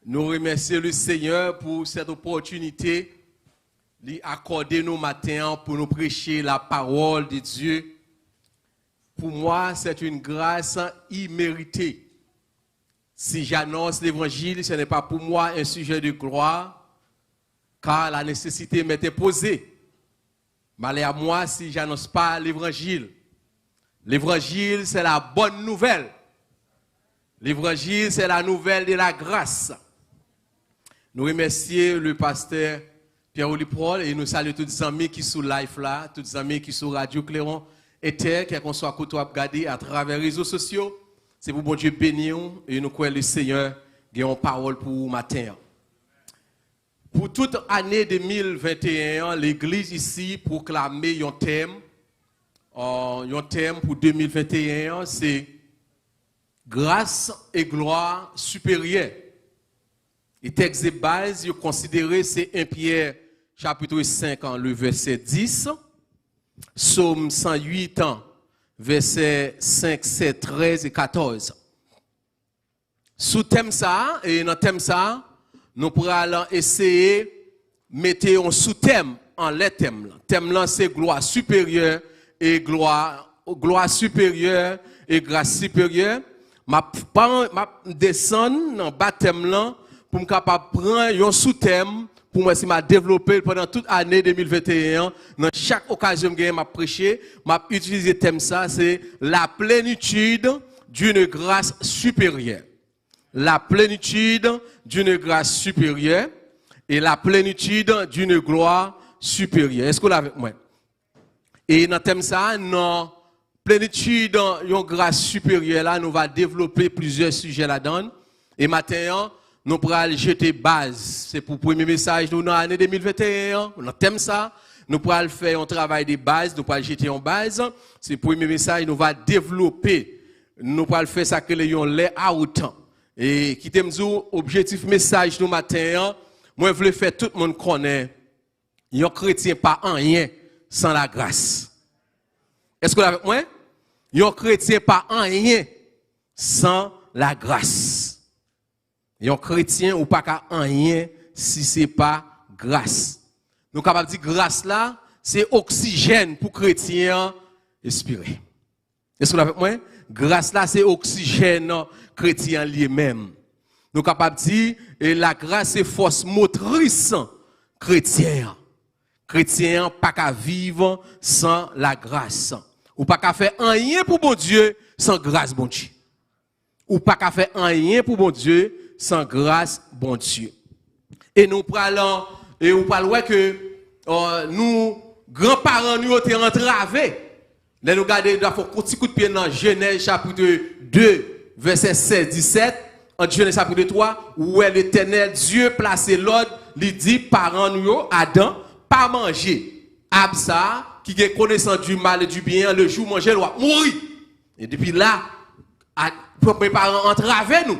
Nous remercions le Seigneur pour cette opportunité d'accorder nos matins pour nous prêcher la parole de Dieu. Pour moi, c'est une grâce imméritée. Si j'annonce l'évangile, ce n'est pas pour moi un sujet de gloire, car la nécessité m'était posée. Malheur à moi si je n'annonce pas l'évangile. L'évangile, c'est la bonne nouvelle. L'évangile, c'est la nouvelle de la grâce. Nous remercions le pasteur Pierre-Oli Paul et nous saluons tous les amis qui sont live là, tous les amis qui sont Radio Clairon et Terre, qu'on soit côté à regarder à travers les réseaux sociaux. C'est pour bon Dieu bénir et nous croyons le Seigneur qui a une parole pour vous matin. Pour toute année 2021, l'Église ici proclame un thème. Un thème pour 2021, c'est grâce et gloire supérieure. Et texte de base, vous considérez, c'est 1 Pierre chapitre 5, le verset 10, Psaume 108, verset 5, 7, 13 et 14. Sous thème ça, et dans thème ça, nous pourrons essayer de mettre un sous-thème en les thèmes. Thème là, c'est gloire supérieure et gloire supérieure et grâce supérieure. Ma descendre dans bas thème là pour me capable prendre un sous-thème pour moi si m'a développé pendant toute année 2021 dans chaque occasion que m'a prêché, m'a utilisé thème ça, c'est la plénitude d'une grâce supérieure. La plénitude d'une grâce supérieure et la plénitude d'une gloire supérieure. Est-ce que vous l'avez avec moi? Et dans thème ça, dans plénitude d'une grâce supérieure là, nous va développer plusieurs sujets là-dedans. Et maintenant, nous pourrons jeter base. C'est pour le premier message nous dans l'année 2021. Dans thème ça, nous pourrons faire un travail de base, nous pourrons jeter en base. C'est le premier message nous va développer. Nous pourrons faire ça que les out. Et qui t'aime dire objectif message nous matin, moi je veux faire tout le monde connaît. Un chrétien pas en rien sans la grâce. Est-ce que vous l'avez avec moi? Un chrétien pas en rien sans la grâce. Un chrétien ou pas qu'à en rien si c'est pas grâce. Nous sommes capables de dire grâce là, c'est oxygène pour chrétien respirer. Est-ce que vous l'avez avec moi? Grâce là, c'est oxygène chrétien lui-même. Nous sommes capables de dire la grâce c'est force motrice chrétien. Chrétien pas qu'à vivre sans la grâce. Ou pas qu'à faire rien pour bon Dieu sans grâce bon Dieu. Ou pas qu'à faire rien pour bon Dieu sans grâce bon Dieu. Et nous parlons et nous parlons que nous grands-parents nous étaient entravés. Là nous regardons il faut un petit coup de pied dans Genèse chapitre 2 verset 16-17 en Genèse chapitre 3 où l'Éternel Dieu placé l'ordre, il dit parents nous Adam pas manger. Absa qui est connaissant du mal et du bien le jour manger doit mourir. Et depuis là mes parents entravé nous.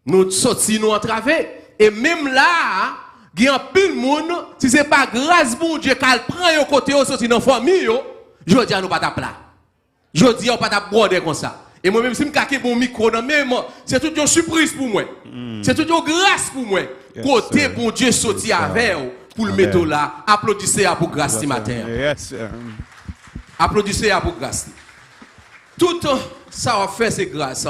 Nous sortis nous entravé et même là il y a un pile monde si c'est pas grâce bon Dieu qu'elle prend un côté au sorti dans famille yo, je dis à nous pas ta plat. Je dis on pas ta border comme ça. Et moi même si me caquer bon micro dans même c'est toute une surprise pour moi. C'est toute une grâce pour moi. Yes, côté bon Dieu sorti avec pour le mettre là. Applaudissez à pour grâce ce matin. Yes, applaudissez à pour grâce. Tout ça va faire c'est grâce.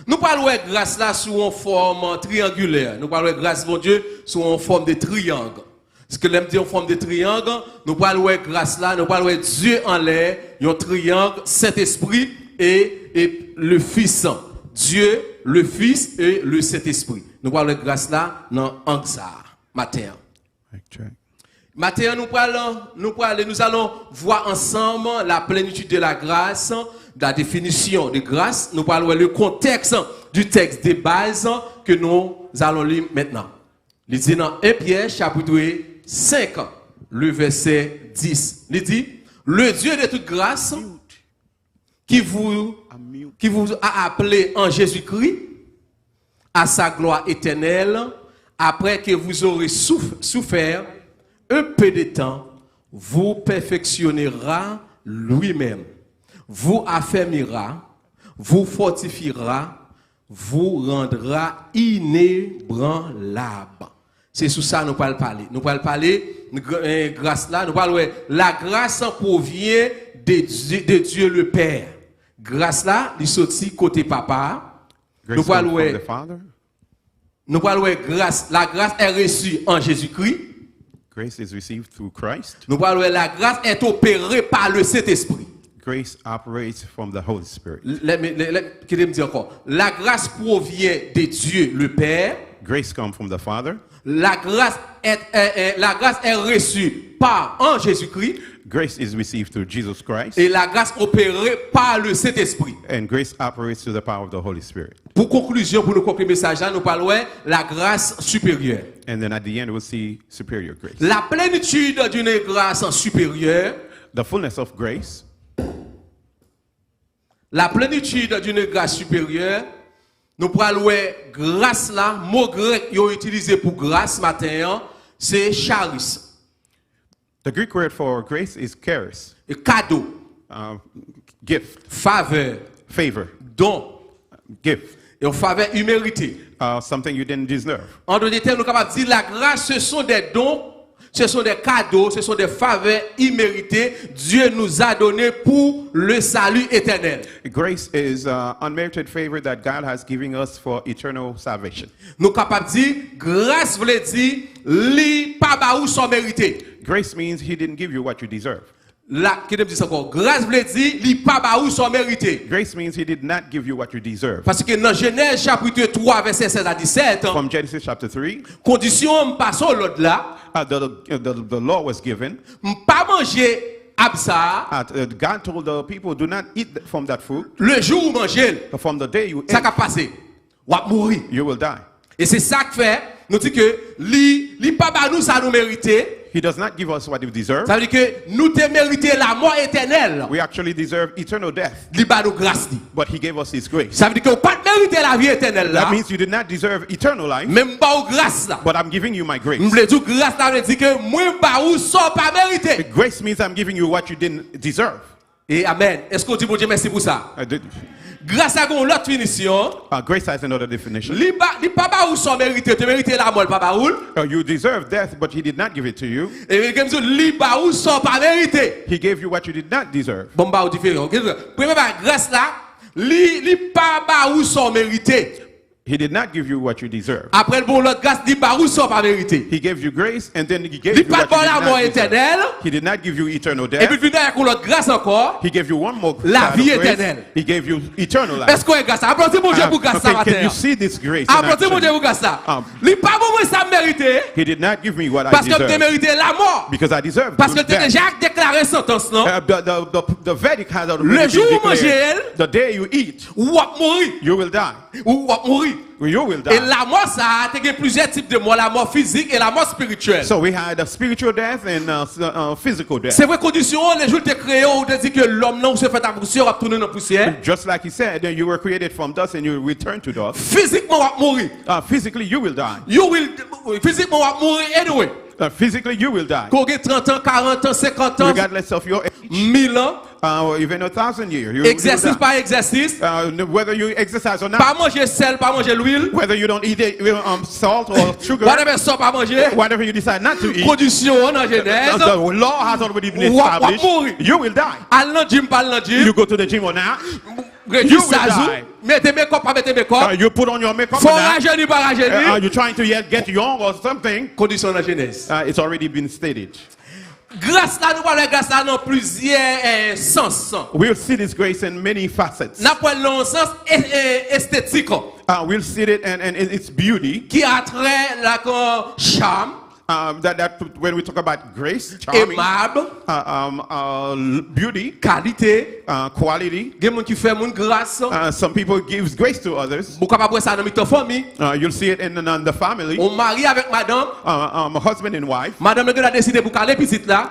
Nous parlons de grâce là sous une forme triangulaire. Nous parlons de grâce mon Dieu sous une forme de triangle. Ce que l'aime dire en forme de triangle, nous parlons de grâce là, nous parlons de Dieu en l'air, un triangle, Saint-Esprit et le Fils. Dieu, le Fils et le Saint-Esprit. Nous parlons de grâce là dans Ansar matin. Matin nous allons voir ensemble la plénitude de la grâce, la définition de grâce. Nous parlons le contexte du texte de base que nous allons lire maintenant. Il dit dans 1 Pierre chapitre 5, le verset 10. Il dit, le Dieu de toute grâce qui vous a appelé en Jésus-Christ à sa gloire éternelle, après que vous aurez souffert un peu de temps, vous perfectionnera lui-même, vous affermira, vous fortifiera, vous rendra inébranlable. C'est sur ça que nous allons parler. Nous allons parler de grâce là. Nous parlons la grâce provient de Dieu le Père. Grâce là, il sortit côté papa. Nous parlons grâce. La grâce est reçue en Jésus-Christ. Grace is received through Christ. Nous parlons la grâce est opérée par le Saint-Esprit. Grace operates from the Holy Spirit. Qu'est-ce que me dire encore? La grâce provient de Dieu le Père. Grace comes from the Father. La grâce est reçue en Jésus-Christ. Grace is received through Jesus Christ. Et la grâce opérée par le Saint-Esprit. And grace operates through the power of the Holy Spirit. Pour conclusion, pour nous conclure le message, nous parlons de la grâce supérieure. And then at the end we'll see superior grace. La plénitude d'une grâce supérieure. The fullness of grace. La plénitude d'une grâce supérieure. Nous parlons de grâce là, mot grec utilisé pour grâce matin, c'est charis. The Greek word for grace is charis. Et cadeau. Gift. Faveur. Favor. Don. Gift. Et une faveur imméritée. Something you didn't deserve. En d'autres termes, nous sommes capables de dire la grâce, ce sont des dons, ce sont des cadeaux, ce sont des faveurs imméritées. Dieu nous a donné pour le salut éternel. Grace is unmerited favor that God has given us for eternal salvation. Nous sommes capables de dire grâce veut dire li pas ba ou sans mérité. Grace means he didn't give you what you deserve. Là, qui me dit encore, grâce veut dire li pas ba ou sans mérité. Grace means he did not give you what you deserve. Parce que dans Genèse chapitre 3 verset 16 à 17, from Genesis chapter 3, condition passe au l'autre là. The law was given. Pas manger absa. God told the people, do not eat from that fruit. Le jour où manger, from the day you ça eat, va passer. Ou mourir. You will die. Et c'est ça que fait, nous dit que li pas ba nous ça nous mériter. He does not give us what we deserve. Ça veut dire que nous te mériter la mort éternelle. We actually deserve eternal death. Li ba nous grâce li. But he gave us his grace. Ça veut dire que vous pas mériter la vie éternelle là. That means you did not deserve eternal life. Même pas ou grâce là. But I'm giving you my grace. M'vle dire grâce là veut dire que moi ba ou sans pas mériter. Grace means I'm giving you what you didn't deserve. Et amen. Est-ce qu'on dit bon Dieu merci pour ça? Grâce à l'autre finition. Grace has another definition. Li pas ba ou sans mériter, te mériter la mort pas ba ou. You deserve death, but he did not give it to you. Et comme ça li ba ou sans pas mériter. He gave you what you did not deserve. Bon ba ou différent. Premier ba grâce là, li pas ba ou sans mériter. He did not give you what you deserve. Après le bon l'autre grâce li ba ou sans pas mériter. He gave you grace and then he gave you what you did not deserve. He did not give you eternal death. Et puis vient avec l'autre grâce encore. He gave you one more la vie éternelle. He gave you eternal life. Est-ce qu'on est grâce? Applaudissez mon Dieu pour grâce ça matin. Can you see this grace? Applaudissez mon Dieu pour grâce ça. Li pas bon moi ça mériter. He did not give me what I deserve. Parce que tu méritais la mort. Because I deserve. Parce que tu as déjà déclaré sentence non? The verdict has already le jour où manger, the day you eat, ou va mourir. You will die. Ou va mourir. You will die. Et la mort ça a été plusieurs types de mort, la mort physique et la mort spirituelle. So we had a spiritual death and physical death. C'est vrai condition les jours te créé on te dit que l'homme non se fait à poussière va tourner dans poussière. Just like he said, you were created from dust and you return to dust. Physiquement va mourir. Physically you will die. Physiquement va mourir anyway. Physically you will die. Qu'on ait 30 ans, 40 ans, 50 ans. Regardless of your age. 1000 ans. Even 1,000 years. Exercice par exercice. Whether you exercise or not. Pas manger sel, pas manger l'huile. Whether you don't eat salt or sugar. Whatever salt pas manger. Whatever you decide not to eat. Condition dans Genèse. The law has already been established. You will die. Al gym, pas al gym. You go to the gym or not. You will die. Mettez make-up, pas mettez make-up. You put on your makeup. Faut rajeunir, pas rajeunir. You're trying to get young or something. Condition dans Genèse. It's already been stated. Grâce là, nous parlons de grâce là dans plusieurs sens. We'll see this grace in many facets. Nous parlons dans sens esthétique. We'll see it and its beauty. Qui a trait la charme. That when we talk about grace, charming, aimable, beauty, qualité, quality. Some people give grace to others. You'll see it in the family. On marie avec madame. A husband and wife. Madame a décidé pour caler petite là.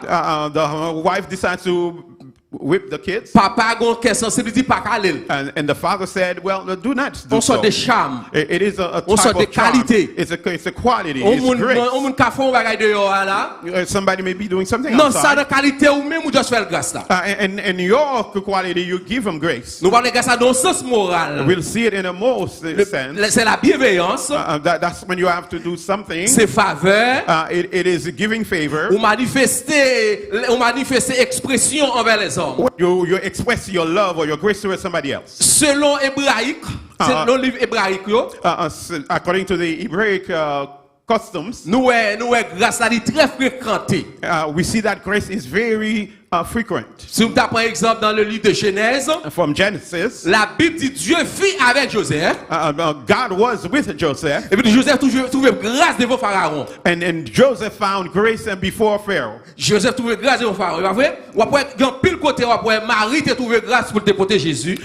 The wife decides to whip the kids. Papa gon kè sensibilité pas calé. And the father said, well, do not do On so. sort de charme. It is a On type sort de of charm. qualité. It's a quality. On It's grace. moun ka fon bagay de yo là. Somebody may be doing something Non, ça de outside. qualité ou même ou juste faire grâce là. And your quality, you give him grace. Nous parlons de ça dans le sens moral. We'll see it in a more sense. C'est la bienveillance. That's when you have to do something. C'est faveur. It is giving favor. Ou manifester expression envers les hommes. You express your love or your grace towards somebody else. Selon hébraïque, c'est le livre hébraïque yo. According to the Hebraic customs, Nous grâce à lui très fréquenté. we see that grace is very frequent. Si vous prenez par exemple dans le livre de Genèse, From Genesis, la Bible dit Dieu fit avec Joseph. God was with Joseph, Et puis Joseph trouve grâce devant Pharaon. and Joseph found grace before Pharaoh. Joseph trouve grâce devant Pharaon. Pas vrai? Ou après dans pile côté ou après Marie te trouvé grâce pour te porter Jésus.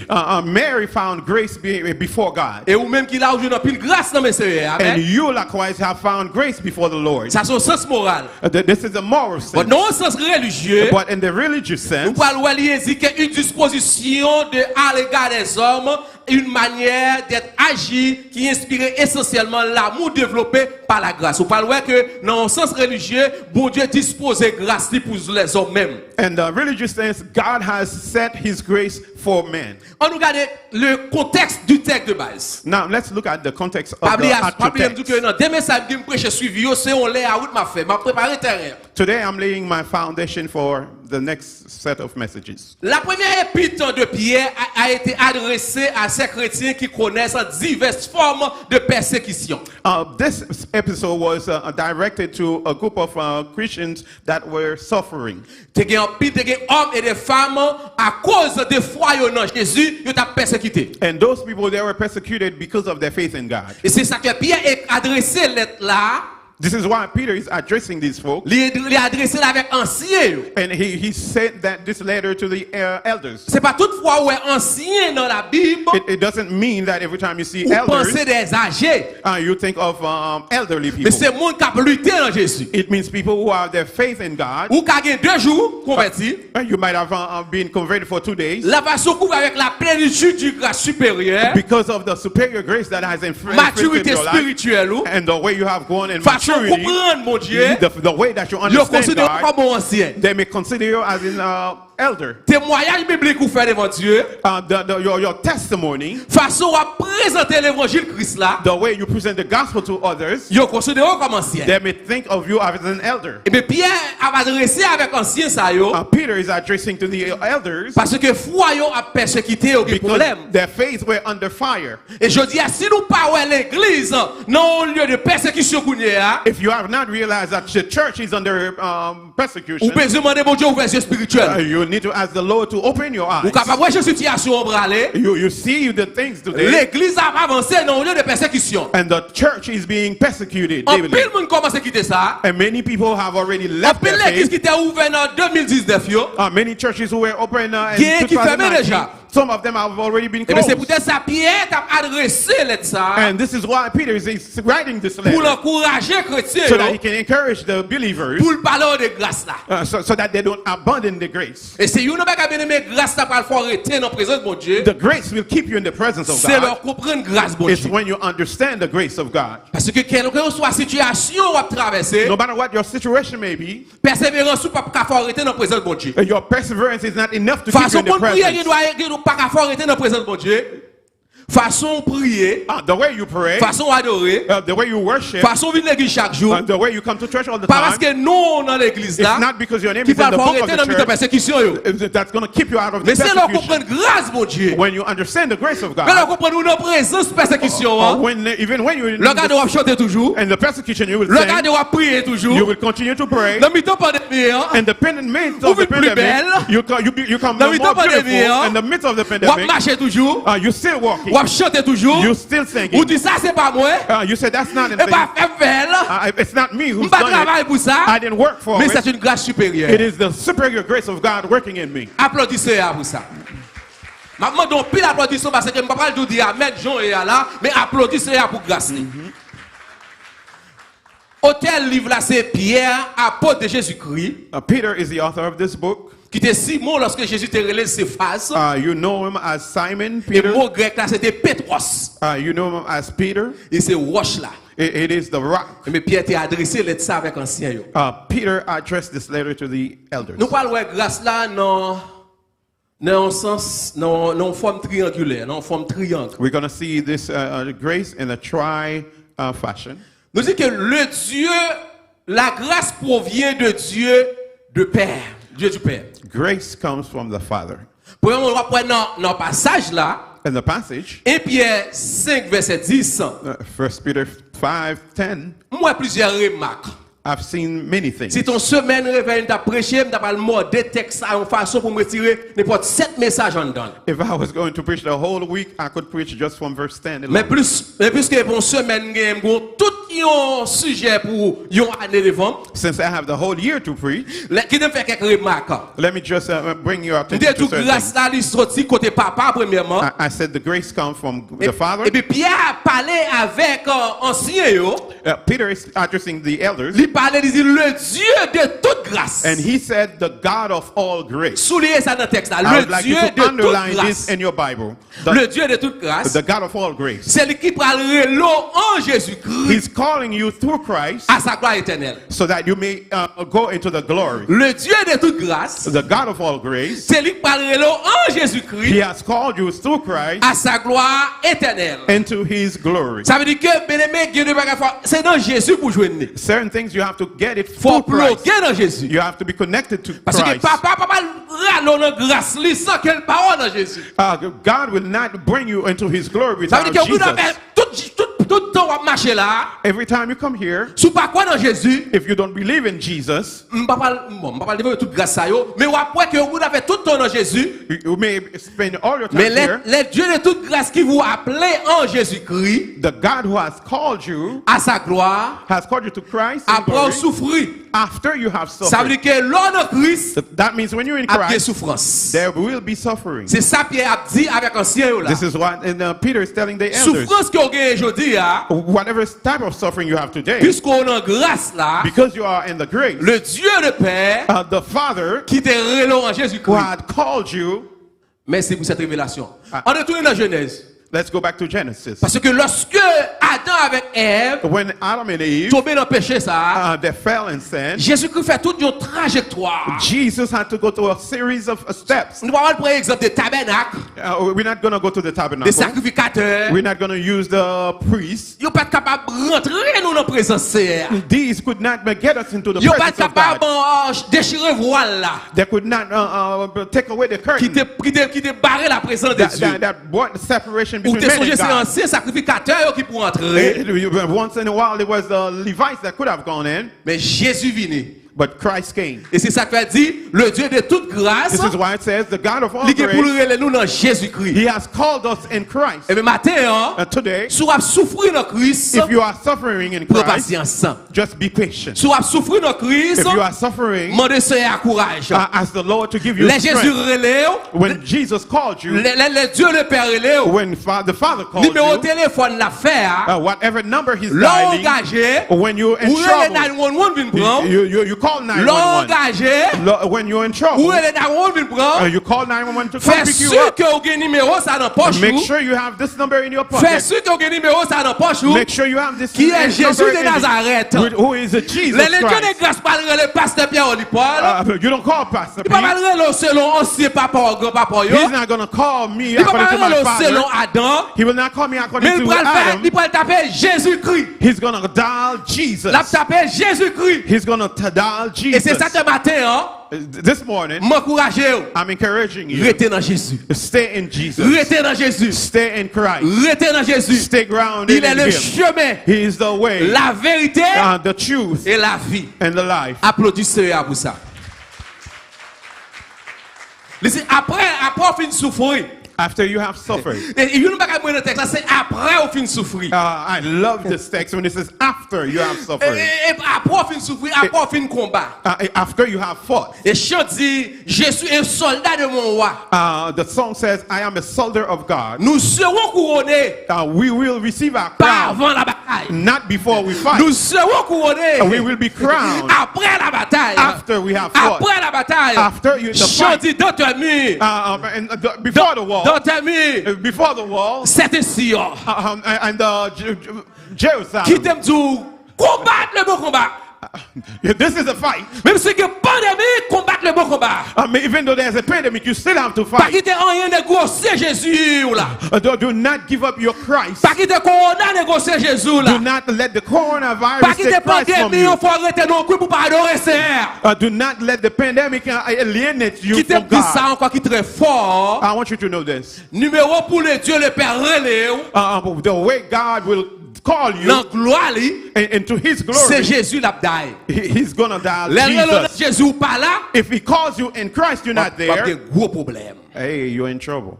Mary found grace before God. Et ou même qu'il a aujourd'hui dans pile grâce dans mes sœurs. And you likewise have found grace before the Lord. Ça c'est au sens moral. This is a moral sense. Mais non au sens religieux. But in the religious sense, Nous parlons une disposition de à l'égard des hommes, une manière d'être agi qui inspire essentiellement l'amour développé par la grâce. Vous parlez que dans le sens religieux, bon Dieu dispose grâce pour les hommes même. in the religious sense, God has set His grace for men. On regarde le contexte du texte de base. Now let's look at the context of the actual text. Today I'm laying my foundation for the next set of messages. La première épître de Pierre a été adressée à ces chrétiens qui connaissent diverses formes de persécution. This episode was directed to a group of Christians that were suffering. Des hommes et des femmes à cause de foi en Jésus, ils ont persécuté. And those people, they were persecuted because of their faith in God. Et c'est ça que Pierre a adressé lettre là. This is why Peter is addressing these folks. Il a adressé avec anciens. And he sent this letter to the elders. C'est pas toutefois où est ancien dans la Bible. It doesn't mean that every time you see Ou elders, pensez des âgés. you think of elderly Mais people. c'est monde qui a lutté en Jésus. It means people who have their faith in God. Ou qui a gagné 2 jours converti. You might have been converted for 2 days. La façon couvre avec la plénitude du grâce supérieure. Because of the superior grace that has influenced Maturité your life. spirituelle. And the way you have grown in Façon maturity. comprendre mon Dieu. The way that you Yo understand considère God. comme ancien. They may consider you as an elder. Témoignage biblique ou fait devant Dieu. Your testimony, Façon à présenter l'évangile Christ là. the way you present the gospel to others, Yo considère comme ancien. they may think of you as an elder. Et bien Pierre a adressé avec ancien ça yo. Peter is addressing to the elders Parce que foi yo a persécuté au because problème. their faith were under fire. Et je dis si nous pas l'église non lieu de persécution qu'on y a. If you have not realized that the church is under persecution, Ou besoin demander bon Dieu ouverture spirituelle. you need to ask the Lord to open your eyes. Ou capable voir situation bralé. You see the things today, L'église a avancé dans lieu de persécution. and the church is being persecuted En daily. pile monde commence à quitter ça. And many people have already En left pile their l'église qui faith. était ouverte en 2019 yo. Many churches who were open Qui in fermait 2019, déjà. some of them have already been Et bien c'est closed. peut-être ça Pierre t'a adressé lettre ça And this is why Peter is writing this pour letter, encourager chrétiens so that he can encourage the believers, pour parler de grâce là. so that they don't abandon the grace. Et c'est une pas bien aimé grâce là pour le faire rester dans la présence de mon Dieu. The grace will keep you in the presence of C'est God. leur comprendre grâce bon It's Dieu. when you understand the grace of God. Parce que quelle que soit la situation ou à traverser, No matter what your situation may be, persévérance ou pas faire rester dans la présence de mon Dieu. your perseverance is not enough to keep you Façon in the pour prier, il presence. doit pas faire rester dans la présence de mon Dieu. Façon prier, The way you pray, façon adorer, the way you worship, façon venir à l'église chaque jour. the way you come to church all the Pas parce time, que non dans l'église it's là, not because your name qui is in va the faire book of rester dans the la church persécution yo. that's going to keep you out of the Mais c'est leur persecution. comprendre grâce mon Dieu. When you understand the grace of Mais leur God, comprendre dans présence persécution. even when you're in Le gars doit chanter toujours. and the persecution, you will Le gars sing, doit prier you toujours. will continue to pray, Dans le temps pandémie, and the midst Vous of the êtes plus pandemic, belle. you come Dans le more temps pandémie, beautiful. In the midst of the ou pandemic, marcher toujours, you're still walking, ou chanter toujours, you're still singing. ou dit ça c'est pas moi, You said that's not et pas faire belle, it's not me who's pas done travailler it. pour ça, I didn't work for mais it. c'est une grâce supérieure. It is the superior grace of God working in me. Applaudissez pour ça. Maman donc pile applaudissons parce que je ne peux pas le dire Ahmed Jean et là, mais applaudissez pour grâce. Autel livre là c'est Pierre, apôtre de Jésus-Christ. Peter is the author of this book. Qui était Simon lorsque Jésus te relève ses faces. You know him as Simon Peter. Le mot grec là c'était Petros. You know him as Peter. Et c'est roche là. It is the rock. Mais Pierre t'a adressé lettre ça avec ancien yo. Peter addressed this letter to the elders. Nous parlons de grâce là non sens non forme triangulaire, non forme triangle. We're going to see this grace in a fashion. Nous dit que le Dieu, la grâce provient de Dieu de Père, Dieu du Père. Grace comes from the Father. Pour on va prendre dans passage là. In the passage, 1 Pierre 5 verset 10. 1 Peter 5:10. Moi plusieurs remarques. I've seen many things. Si ton semaine réveil t'a prêché, t'a pas le mot des textes en façon pour me retirer n'importe 7 messages en dedans. If I was going to preach the whole week, I could preach just from verse 10. Mais plus que pour semaine tout un sujet pour une année devant. Since I have the whole year to preach, qui me fait quelques remarques. Let me just bring your attention to certain things. Grâce là sorti côté papa premièrement. I said the grace comes from the Father. Et puis Pierre a parlé avec ancien yo. Peter is addressing the elders. Parlait, il dit le Dieu de toute grâce. And he said the God of all grace. Souligner ça dans le texte là. Le Dieu de toute grâce. In your Bible. Le Dieu de toute grâce. The God of all grace. C'est lui qui parle l'eau en Jésus-Christ. He's calling you through Christ. À sa gloire éternelle. So that you may go into the glory. Le Dieu de toute grâce. The God of all grace. C'est lui qui parle l'eau en Jésus-Christ. He has called you through Christ. À sa gloire éternelle. Into his glory. Ça veut dire que bien-aimé Dieu ne va pas c'est dans Jésus pour joindre. Certain things you have to get it through Christ. Dans Jésus. You have to be connected to Parce Christ. Parce que papa râle dans grâce li sans quelle parole dans Jésus. God will not bring you into his glory without Jesus. Ça veut dire que tout temps va marcher là. Every time you come here, sous pas quoi dans Jésus, if you don't believe in Jesus, m'pa pas toute grâce ça yo, mais après que vous avez tout temps dans Jésus, you may spend all your time here. Mais le Dieu de toute grâce qui vous appelait en Jésus-Christ, the God who has called you à sa gloire, has called you to Christ après souffrir. After you have suffered. Ça veut dire que l'homme en Christ, that means when you're in Christ, souffrance. There will be suffering. C'est ça Pierre a dit avec ancien là. This is what Peter is telling the elders. Souffrance que vous avez aujourd'hui, whatever type of suffering you have today, puisqu'on en grâce là, because you are in the grace, le Dieu de Père, the Father, qui te relève en Jésus-Christ, who had called you. Merci pour cette révélation. On retourne dans Genèse. Let's go back to Genesis. Parce que lorsque Adam avec Ève, when Adam and Eve tombé dans le péché ça, they fell in sin, Jésus-Christ fait toute une trajectoire. Jesus had to go through a series of steps. Nous allons prendre l'exemple du tabernacle. We're not going to go to the tabernacle. Des sacrificateurs. We're not going to use the priests. Ils ne sont pas capables de rentrer dans la présence. These could not get us into the presence of God. Ils ne sont pas capables de déchirer voile là. They could not take away the curtain. Qui te barrer la présence de Dieu. That brought the separation between men and God. C'est un sacrificateur qui pour entrer. Once in a while there was the Levites that could have gone in. Mais Jésus venu. But Christ came. Et c'est ça qu'il dit, le Dieu de toute grâce. This is why it says the God of all grace. He has called us in Christ. Et matin, today, si vous souffrez dans Christ, if you are suffering in Christ, just be patient. Si vous souffrez dans Christ, if you are suffering, demandez Seigneur courage. Ask the Lord to give you strength. When Jesus called you, le Dieu le Père relève. When the Father called numéro téléphone l'affaire. Whatever number he's dialing, when you're in trouble, you call 911. When you're in trouble, you call 911 to come pick you up. Make sure you have this number in your pocket. Make sure you have this number in who is a Jesus Christ. You don't call Pastor P. He's not going to call me according to my father. He will not call me according to Adam. He's going to dial Jesus. He's going to dial Jesus. Et c'est ça ce matin, this morning, I'm encouraging you. Stay in Jesus. Stay in Christ. Stay grounded in Him. He is the way, la vérité, the truth, et la vie. And the life. Applaudissez pour ça. Après fin souffrir. After you have suffered. I love this text when it says after you have suffered. After you have fought. The song says, I am a soldier of God. We will receive our crown bataille. Not before we fight. Nous serons couronnés. We will be crowned. Après la bataille. After we have fought. Après la bataille. After the fight. Dans tes murs. Before the wall. Dans tes murs. Before the wall. C'était Sion. And Jerusalem. Qui t'aime tout combattre le bon combat. This is a fight. Même si il y a pandémie, combattre le bon combat. Even though there's a pandemic, you still have to Pas fight. quitter rien négocier Jésus là. Do not give up your Christ. Pas quitter corona négocier Jésus là. Do not let the coronavirus Pas quitter take Christ from pandémie, you. il faut arrêter nos coups pour pas adorer Seigneur. Do not let the pandemic alienate you Qui from t'aime ça God. encore qui très fort. I want you to know this. Numéro pour le Dieu le Père relais. The way God will call you Dans gloire into His c'est glory, Jésus la bataille. He's gonna die. Jesus. Jésus pas là. If He calls you in Christ, you're not Pas de there. gros problème. Hey, you're in trouble.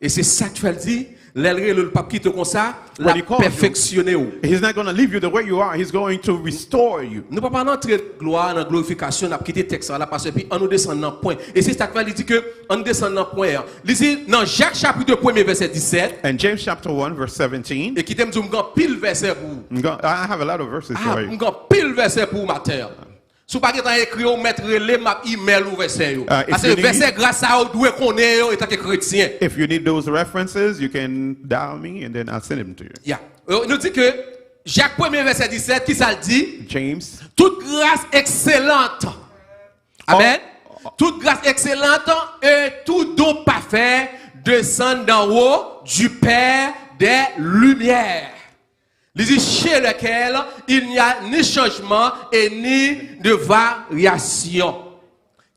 Et c'est ça que tu as dit. Le pape qui te comme ça, la When he calls perfectionner. He's not going to leave you the way you are. He's going to restore you. Nous ne pouvons pas entrer de gloire, dans la glorification, on a quitté le texte là, parce que puis on nous descend dans le point. Et c'est ça qu'il dit que on descend dans le point. Il dit dans Jacques chapitre 1 verset 17. And James chapter 1 verse 17. Et qui t'aime dire pile verset pour. I have a lot of verses for you. Pile verset pour matin. Si vous n'avez pas écrit ou mettre les maps email ou verset. Parce que verset grâce à vous doit connaître en tant que chrétien. If you need those references, you can dial me and then I'll send them to you. Yeah. Nous dit que Jacques 1 verset 17 qui ça le dit? James. Toute grâce excellente. Amen. Toute grâce excellente et tout don parfait descend d'en haut du Père des Lumières. Il dit chez lequel il n'y a ni changement et ni de variation.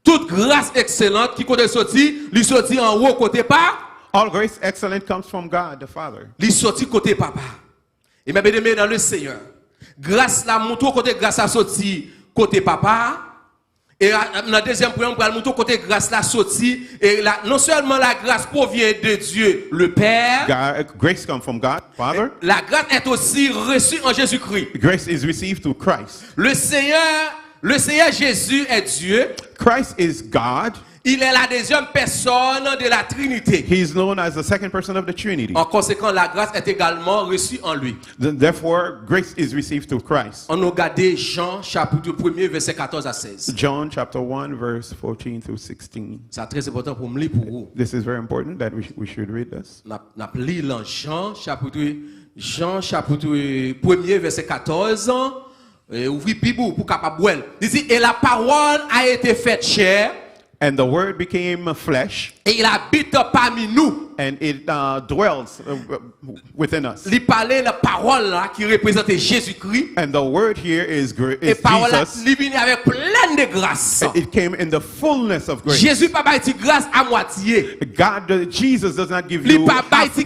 Toute grâce excellente qui côté sorti, il sorti en haut côté pas. All grace excellent comes from God the Father. Il sorti côté papa. Et mes bien-aimés dans le Seigneur. Grâce la montre côté grâce à sorti côté papa. Et dans le deuxième point, on va montrer côté grâce la sortie. Et non seulement la grâce provient de Dieu, le Père. Grace comes from God, Father. La grâce est aussi reçue en Jésus-Christ. Grace is received through Christ. Le Seigneur Jésus est Dieu. Christ is God. Il est la deuxième personne de la Trinité. He is known as the second person of the Trinity. En conséquent, la grâce est également reçue en lui. Therefore, grace is received through Christ. On a regardé Jean chapitre 1 verset 14 à 16. John chapter 1 verse 14 through 16. C'est très important pour me lire pour vous. This is very important that we should read this. N'a lu dans Jean chapitre 1 verset 14. Ouvri Bible pour capable boire. Il dit et la parole a été faite chair. And the word became flesh. Et il habite parmi nous. And it dwells within us. Il parlait la parole là qui représente Jésus-Christ. And the word here is et parole là, Jesus. Il vient avec plein de grâce. It came in the fullness of grace. Jésus pas baïti grâce à moitié. Jesus does not give you half grace.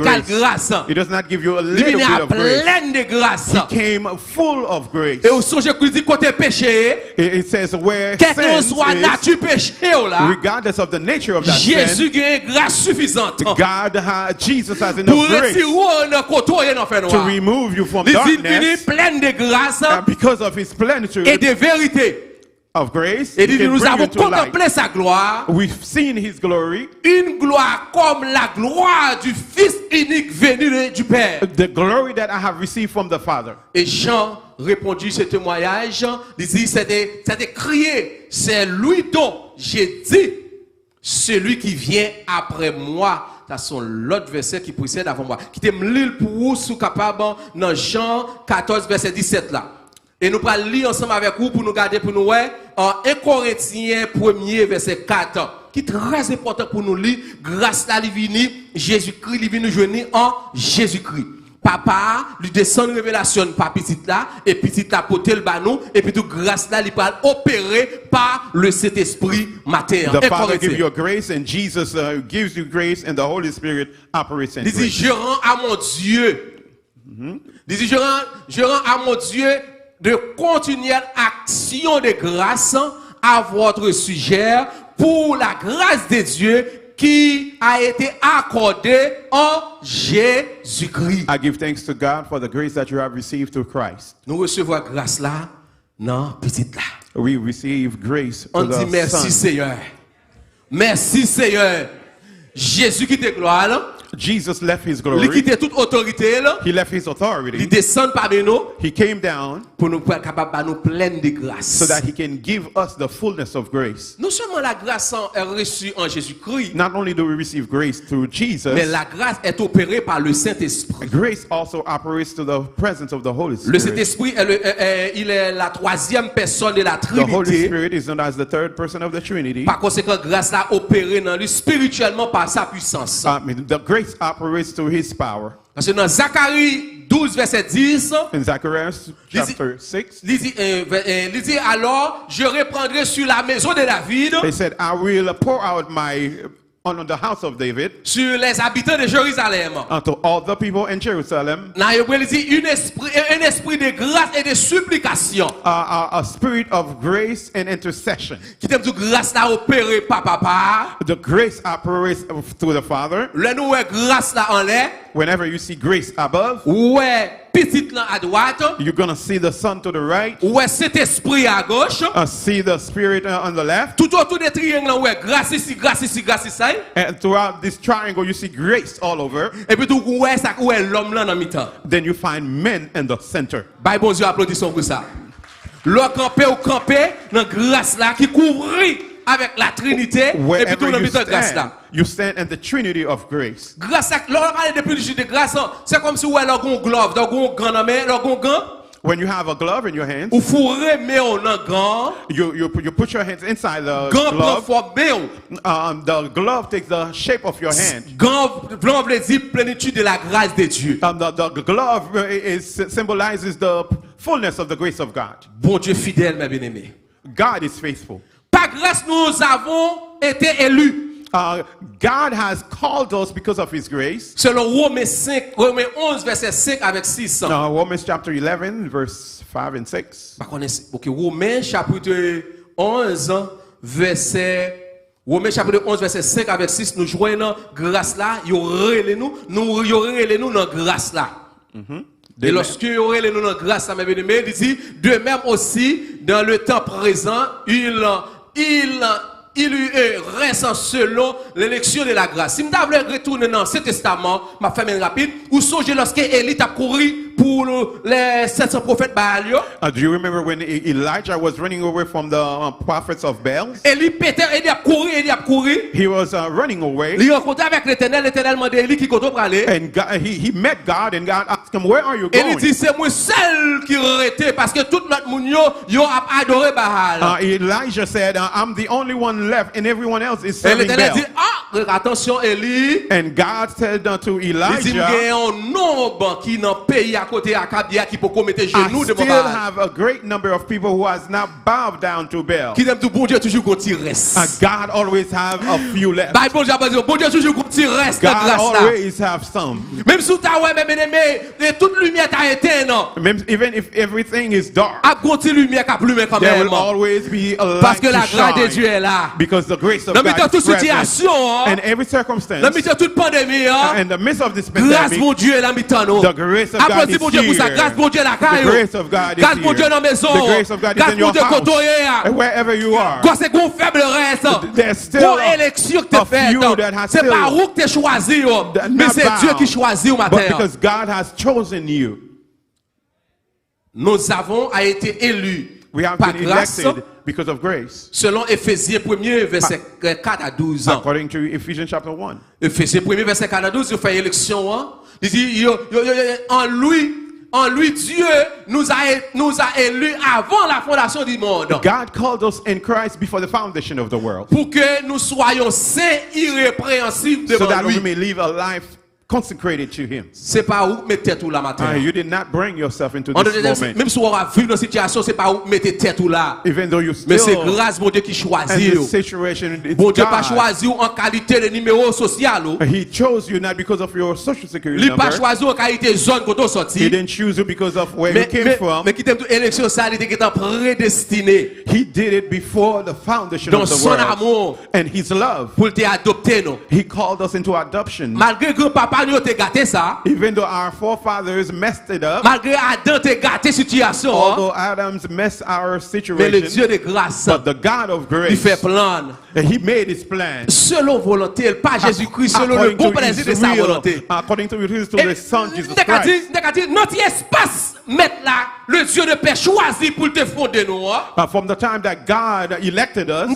He does not give you a little bit of grace. Plein de grâce. He came full of grace. Et au songe que dit côté péché. It says where sin soit nature péché là. Regardless of the nature of that Jésus sin. a grâce suffisante. Jesus has enough grace to remove you from darkness. Because of his plenitude et de vérité. Of grace, et nous avons contemplé sa gloire. We've seen his glory. Une gloire comme la gloire du Fils unique venu du Père. The glory that I have received from the Father. Et Jean répondit ce témoignage. Il dit c'était crié, c'est lui dont j'ai dit, celui qui vient après moi. Ça sont l'autre verset qui précède avant moi. Qui t'aime lire pour vous sous capable dans Jean 14 verset 17 là. Et nous allons lire ensemble avec vous pour nous garder pour nous en 1 Corinthiens 1er verset 4 qui est très important pour nous lire grâce à l'ivini Jésus-Christ il vient nous joindre en Jésus-Christ. Papa lui descend une révélation par petit là et petit là porter le banou et puis tout grâce là il va opérer par le Saint-Esprit matin. The Father gives you grace and Jesus gives you grace and the Holy Spirit operates in grace. Dis je rends à mon Dieu. Dis je rends à mon Dieu de continuelle action de grâce à votre sujet pour la grâce de Dieu qui a été accordée en Jésus-Christ. I give thanks to God for the grace that you have received through Christ. Nous recevons grâce là, non, petite là. We receive grace. On dit merci Seigneur. Merci Seigneur. Jésus qui te gloire. Jesus left his glory. Il quittait toute autorité là. He left his authority. Il descend parmi nous. He came down pour nous être capable de nous pleine de grâce. So that he can give us the fullness of grace. Non seulement la grâce est reçue en Jésus-Christ. Not only do we receive grace through Jesus, mais la grâce est opérée par le Saint-Esprit. Grace also operates through the presence of the Holy Spirit. Le Saint-Esprit il est la troisième personne de la Trinité. The Holy Spirit is known as the third person of the Trinity. Par conséquent, grâce là opérée dans lui spirituellement par sa puissance. The grace operates through his power. Parce que dans Zacharie 12 verset 10, in Zacharias chapter 6, il dit alors je reprendrai sur la maison de David. He said, I will pour out my on the house of David, sur les habitants de Jérusalem, unto all the people in Jerusalem, il dit un esprit de grâce et de supplication, a spirit of grace and intercession. Qui t'aime du grâce là opéré par papa. The grace operates through the Father. Le nous grâce là en l'air. Whenever you see grace above, ouais, petite là à droite, you're gonna see the Son to the right. Ouais, cet esprit à gauche. See the Spirit on the left. Tout autour des triangles, ouais, grâce ici, grâce ici, grâce ici. And throughout this triangle, you see grace all over. Et puis tout ouais, ça ouais l'homme là dans mi-temps. Then you find men in the center. Bye, bon Dieu, applaudissons pour ça. Le campé ou campé dans grâce là qui couvre avec la Trinité. Et puis tout dans mi-temps grâce là. You stand in the Trinity of grace. Grâce à l'on parle depuis le jour de grâce, c'est comme si ouais l'on glove, l'on gant dans main, l'on gant. When you have a glove in your hands, ou fourré mais on a gant. You put your hands inside the glove. The glove takes the shape of your hand. Gant veut dire plénitude de la grâce de Dieu. The glove symbolizes the fullness of the grace of God. Bon Dieu fidèle, mes bien-aimés. God is faithful. Par grâce nous avons été élus. God has called us because of his grace. Selon Romains 11 verset 5 avec 6. Romans chapter 11 verse 5 and 6. Romains chapitre 11 verset 5 avec 6 nous joignons grâce là, nous dans grâce là. Et lorsque nous dans grâce là, mes bien-aimés, il dit de même aussi dans le temps présent, il reste selon l'élection de la grâce. Si je voulais retourner dans ce testament, ma famille rapide, ou songez lorsque Élie a couru pour les 700 prophètes Baal. Do you remember when Elijah was running away from the prophets of Baal? Élie a couru. He was running away. Il rencontre avec l'Éternel, l'Éternel m'a dit Élie qui compte pour aller. And he met God and God asked him, where are you going? Élie dit c'est moi seul qui arrêté parce que tout notre monde yo a adoré Baal. Elijah said, I'm the only one left and everyone else is serving Baal. Et l'Éternel dit attention Élie. And God said unto Elijah, il dit il y a un nombre qui dans pays à côté à Kabia qui peut commettre genoux devant Baal. I still have a great number of people who has not bowed down to Baal. Qui aime tout bon Dieu toujours qu'on tire reste. God always have a few left. Bible bon Dieu toujours qu'on tire reste grâce là. God always have some. Même si ta ouais bien-aimé, toute lumière t'a éteint non. Even if everything is dark. A continue lumière qui allume quand même. There will always be a light. Parce que la grâce de Dieu est là. Because the grace of God is toute situation, in every circumstance. Dans midst toute pandémie, in the midst of this pandemic, grâce mon Dieu est là mi-temps nous. The grace of God is here. Grâce mon Dieu la caille. The grace of God is grâce mon Dieu dans maison. The grace of God is in your house. And wherever you are. Quand c'est qu'on faible reste. There's still élection que tu fais. C'est pas où que tu choisi, mais c'est Dieu qui choisit au matin. But because God has chosen you. Nous avons été élus. We have been elected because of grace. Selon Éphésiens 1er verset 4 à 12. According to Ephesians chapter 1. Éphésiens 1er verset 4 à 12, il fait élection. Il dit en lui Dieu nous a élus avant la fondation du monde. God called us in Christ before the foundation of the world. Pour que nous soyons saints irrépréhensibles devant lui. So that we may live a life consecrated to him. C'est pas où mettre tête là matin. You did not bring yourself into this moment. Même si on a vu dans situation, c'est pas où mettre tête là. Even though you still. Mais c'est grâce mon Dieu qui choisit. Bon Dieu pas choisi en qualité de numéro social. He chose you not because of your social security number. Il pas choisi en qualité zone quand on sorti. He didn't choose you because of where you came from. Mais qui t'aime élection ça il était prédestiné. He did it before the foundation of the world. Dans son amour. And his love. Pour te adopter nous. He called us into adoption. Malgré que papa nous te gâté ça. Even though our forefathers messed it up. Malgré Adam te gâté situation. Although Adam's messed our situation. Mais le Dieu de grâce. But the God of grace. Il fait plan. He made his plan. Selon volonté, pas Jésus-Christ, selon le bon plaisir de sa volonté. According to the Son Jesus Christ. Notre espace mettre là, le Dieu de paix choisi pour te fonder nous. From the time that God elected us,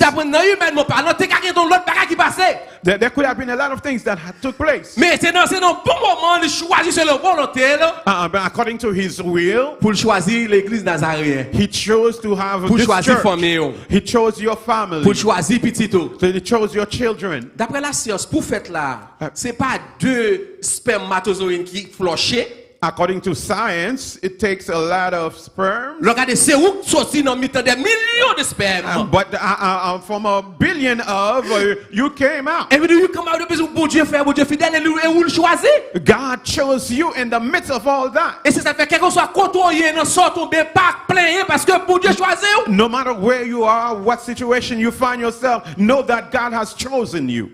there could have been a lot of things that took place. Mais c'est dans bon moment de choisir selon volonté. But according to his will, pour choisir l'église Nazareth. He chose to have pour this choisir church. Famille. He chose your family. Pour choisir petit. So he chose your children. D'après la science, pour faire là, c'est pas 2 spermatozoïdes qui flochent. According to science, it takes a lot of sperm. Regardez, c'est où sorti dans des millions de sperme. But from a billion of you came out. Et you come out de bon Dieu fait, bon Dieu fidèle et où le choisit. God chose you in the midst of all that. Et c'est ça fait quelque soit contrôlé dans sort tomber pas plein parce que bon Dieu choisit. No matter where you are, what situation you find yourself, know that God has chosen you.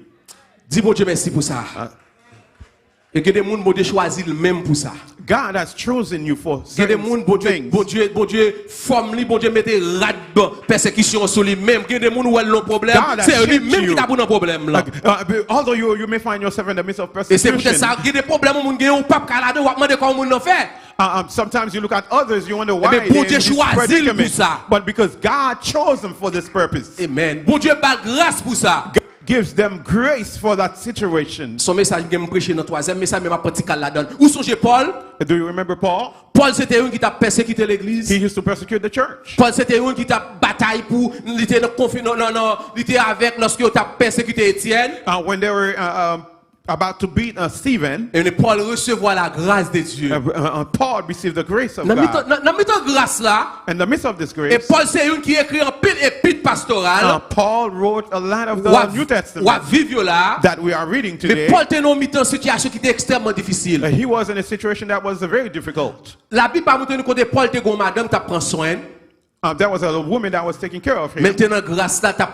Dis bon Dieu merci pour ça. Et que des gens bon Dieu choisi le même pour ça. God has chosen you for certain things. Bon Dieu forme lui, bon Dieu mette rad persécution sur lui même. Que des gens où elle ont problème, c'est lui même qui t'a pour un problème là. Although you may find yourself in the midst of persecution. Et c'est peut-être ça que des problèmes où gens ou pas calade ou demander comment on fait. Sometimes you look at others, you wonder why bon Dieu choisi pour ça. But because God chose them for this purpose. Amen. Bon Dieu bat grâce pour ça. Gives them grace for that situation. Son message que me prêcher dans 3e message même pratiquer la donne. Où songe Paul? Do you remember Paul? Paul c'était un qui t'a persécuté l'église. He used to persecute the church. Paul c'était un qui t'a bataille pour il était il était avec lorsque il t'a persécuté Étienne. When they were about to beat Stephen, et Paul recevoir la grâce de Dieu. Paul received the grace of God. Dans grâce là. In the midst of this grace. Et Paul c'est un qui écrit un pile épître pastoral. Paul wrote a lot of the New Testament that we are reading today. Mais Paul était dans une situation qui était extrêmement difficile. He was in a situation that was very difficult. La Bible a montré côté Paul était gon madame t'a prend soin. There was a woman that was taking care of him. Maintenant grâce là t'as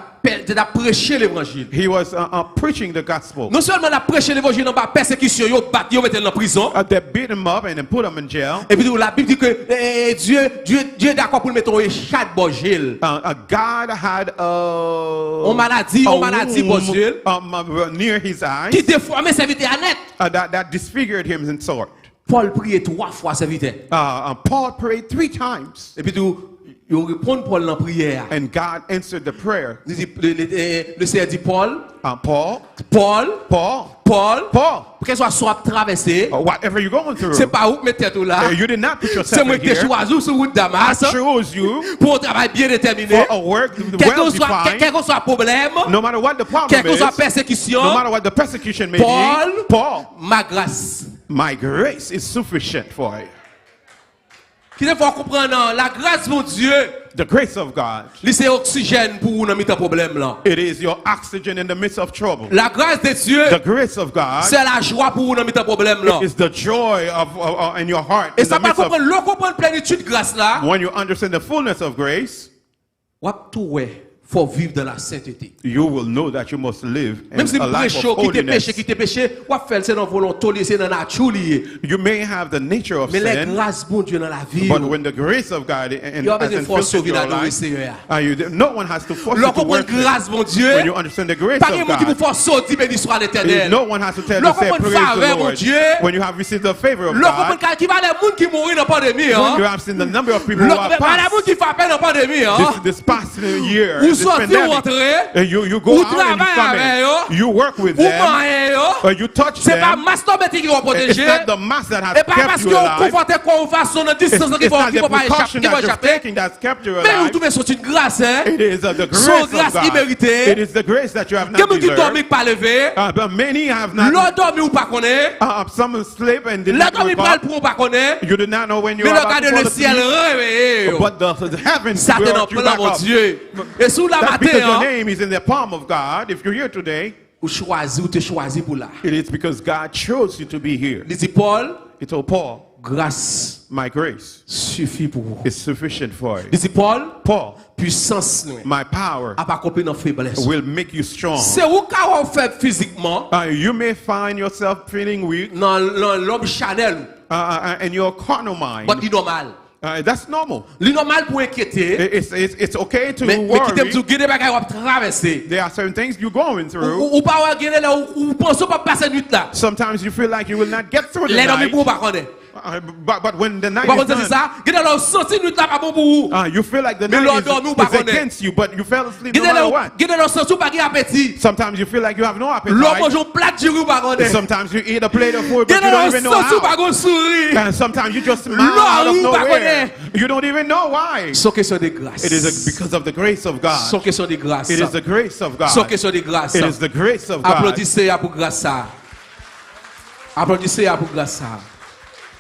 prêché l'évangile. He was preaching the gospel. Non seulement la prêché l'évangile dans pas persécution, yo bat yo mettre en prison. They beat him up and then put him in jail. Et puis la Bible dit que Dieu d'accord pour le mettre au chat bogil. God had a maladie bogil near his eyes. Qui déformait serviteur net. That disfigured him in sort. Paul priait 3 fois serviteur. Paul prayed 3 times. Et puis il répond Paul dans prière. And God answered the prayer. Le Seigneur dit Paul. Paul. Qu'est-ce soit traversé. Whatever you're going through. C'est pas où mettre tête là. You did not put yourself c'est moi qui choisi sur route Damas. I chose you. Pour un travail bien déterminé. For a work well defined. Quel que soit problème. No matter what the problem quel que soit persécution. No matter what the persecution may be. Paul. Ma grâce. My grace is sufficient for you. Qui ne faut comprendre la grâce de Dieu. The grace of God. C'est oxygène pour nous dans problème là. It is your oxygen in the midst of trouble. La grâce de Dieu. The grace of God. C'est la joie pour nous dans problème là. It is the joy of in your heart. Et ça va comprendre le comprendre plénitude grâce là. When you understand the fullness of grace. What to wear? Faut vivre dans la sainteté. You will know that you must live in même si a life of holiness. Qui te péché, ou faire c'est dans volonté, c'est dans nature lié. You may have the nature of sin. Mais la grâce bon Dieu dans la vie. But when the grace of God has infiltrated your life, no one has to force you to work. Grâce bon Dieu. When you understand the grace of God, no one has to tell you to say praise the Lord. When you have received the favor of God, when you have seen the number of people who have passed this past year. Pandemic, you go out and you come in. You work with them. You touch them. It's not the mass that has kept you alive. It's not the precaution that you're taking that's kept you alive. It is the grace of God. It is the grace that you have not deserved. But many have not. Some sleep and did not wake up. You did not know when you were about to fall asleep. But the heavens brought you back up. That's because your name is in the palm of God. If you're here today, it is because God chose you to be here. He told Paul, grâce, my grace, suffit pour vous. is sufficient for you. Dit Paul, puissance, my power faiblesse. will make you strong. C'est où qu'on fait physiquement. You may find yourself feeling weak. Dans l'homme charnel. In your carnal mind. But it's normal. That's normal. Normal pour inquiéter. It's okay to worry. There are certain things you're going through. Sometimes you feel like you will not get through the night. But when the night is done, you feel like the night is against you, but you fell asleep no matter what. Sometimes you feel like you have no appetite. Sometimes you eat a plate of food, but you don't even know how. And sometimes you just smile out of nowhere. You don't even know why. It is because of the grace of God. It is the grace of God. It is the grace of God. Applaudissez pour grâce.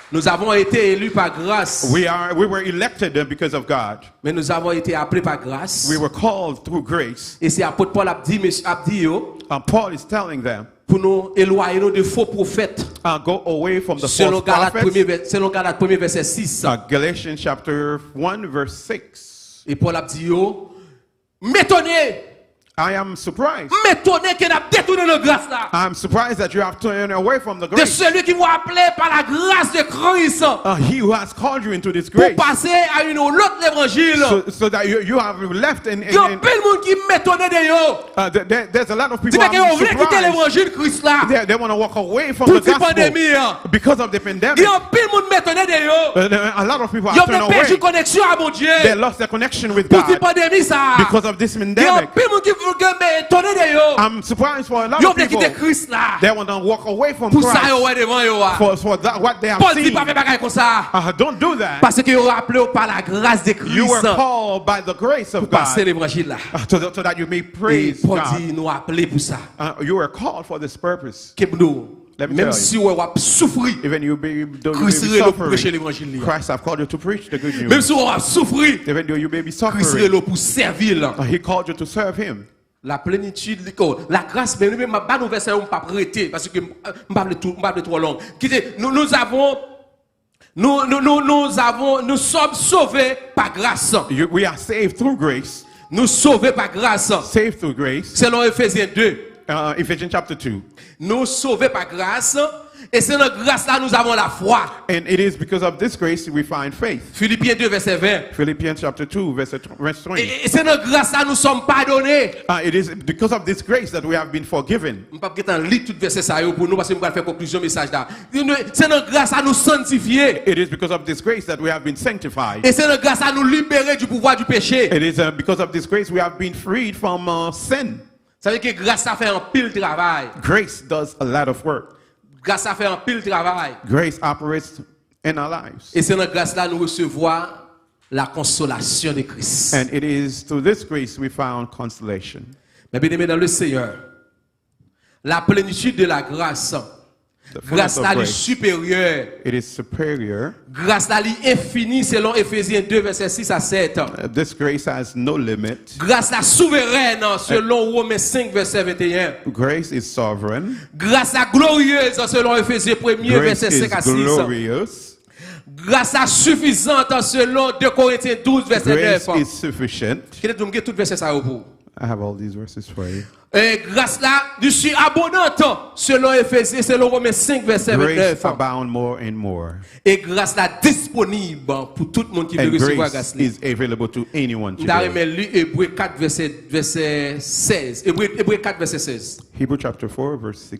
Nous avons été élus par grâce. We were elected because of God. Mais nous avons été appelés par grâce. We were called through grace. Et c'est apôtre Paul a dit Paul is telling them pour nous éloigner de faux prophètes. Go away from the false prophets. Selon Galates 1 verset 6. Galatians chapter 1 verse 6. Et Paul a dit m'étonner. I am surprised. I'm surprised that you have turned away from the grace. He who has called you into this grace. So that you have left in there's a lot of people they want to walk away from the gospel because of the pandemic. A lot of people have turned away. They lost their connection with God because of this pandemic. I'm surprised for a lot of people. They want to walk away from Christ for that, what they have seen. Don't do that. You were called by the grace of God so that you may praise God. You were called for this purpose. Let me tell you, even you may be suffering, Christ has called you to preach the good news. Even though you may be suffering, He called you to serve Him. La plénitude, la grâce, mais même pas nous verser on pas prêter parce que m'parle trop long. Nous sommes sauvés par grâce. We are saved through grace. Nous sauvés par grâce. Saved through grace. Selon Ephésiens 2. Ephesians chapter 2. Nous sauvés par grâce. Et c'est notre grâce là nous avons la foi. And it is because of this grace we find faith. Philippiens 2 verset 20. Philippians chapter 2 verse 20. Et c'est notre grâce là nous sommes pardonnés. It is because of this grace that we have been forgiven. On pas peut-être lire tout verset ça pour nous parce que on va faire conclusion message là. C'est notre grâce à nous sanctifier. It is because of this grace that we have been sanctified. Et c'est notre grâce à nous libérer du pouvoir du péché. It is because of this grace we have been freed from sin. Ça veut dire que grâce ça fait un pile travail. Grace does a lot of work. Grâce à faire un pile travail. Grace operates in our lives. Et c'est dans grâce là nous recevoir la consolation de Christ. And it is through this grace we found consolation. Mais bien aimé dans le Seigneur, la plénitude de la grâce, grâce là est supérieure. It is superior. Grâce là est infinie selon Ephésiens 2 verset 6 à 7. This grace has no limit. Grâce là souveraine selon Romains 5 verset 21. Grace is sovereign. Grâce là glorieuse selon Ephésiens 1 verset 5 à 6. Glorious. Grâce à suffisante selon 2 Corinthiens 12 verset 9. Grace is sufficient. Tout verset ça pour. I have all these verses for you. Et grâce là, je suis abondante selon Ephésiens, selon Romains 5 verset 29. Grace abound more and more. Et grâce là disponible pour tout le monde qui veut recevoir grâce là. Is available to anyone today. Hébreux 4 verset 16. Hébreux 4 verset 16. Hebrew chapter 4 verse 16.